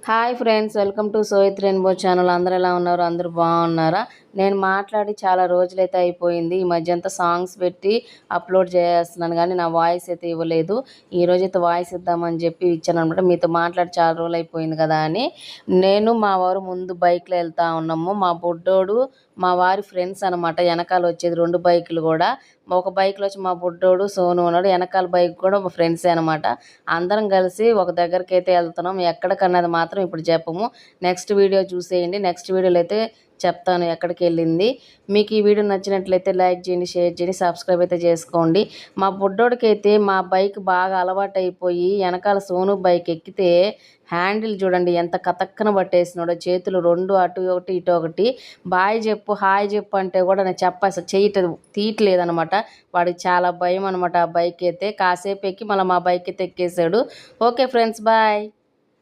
Hi friends, welcome to సోయిత్ rainbow channel. అందరూ ఎలా ఉన్నారు? అందరూ బాగున్నారా? నేను మాట్లాడి చాలా రోజులైతే అయిపోయింది. ఈ మధ్య అంతా సాంగ్స్ పెట్టి అప్లోడ్ చేస్తున్నాను, కానీ నా వాయిస్ అయితే ఇవ్వలేదు. ఈరోజైతే వాయిస్ ఇద్దామని చెప్పి ఇచ్చాను అనమాట. మీతో మాట్లాడి చాలా రోజులు అయిపోయింది కదా అని. నేను మా వారు ముందు బైక్లో వెళ్తా ఉన్నాము. మా బుడ్డోడు మా వారి ఫ్రెండ్స్ అనమాట. వెనకాల వచ్చేది 2 బైకులు కూడా. ఒక బైక్లో వచ్చి మా బుడ్డోడు సోను ఉన్నాడు, వెనకాల బైక్ కూడా మా ఫ్రెండ్సే అనమాట. అందరం కలిసి ఒక దగ్గరికి అయితే వెళ్తున్నాం. ఎక్కడికన్నది మాత్రం ఇప్పుడు చెప్పము. నెక్స్ట్ వీడియో చూసేయండి. నెక్స్ట్ వీడియోలో అయితే చెప్తాను ఎక్కడికి వెళ్ళింది. మీకు ఈ వీడియో నచ్చినట్లయితే లైక్ చేయండి, షేర్ చేయండి, సబ్స్క్రైబ్ అయితే చేసుకోండి. మా బుడ్డోడికి అయితే మా బైక్ బాగా అలవాటు అయిపోయి వెనకాల సోను బైక్ ఎక్కితే హ్యాండిల్ చూడండి ఎంత కతక్కన పట్టేసినాడో. చేతులు 2 అటు ఒకటి ఇటు ఒకటి. బాయ్ చెప్పు, హాయ్ చెప్పు అంటే కూడా నేను అసలు తీయట్లేదనమాట. వాడికి చాలా భయం అనమాట ఆ బైక్ అయితే. కాసేపు ఎక్కి మళ్ళీ మా బైక్ అయితే ఎక్కేసాడు. Okay friends, bye.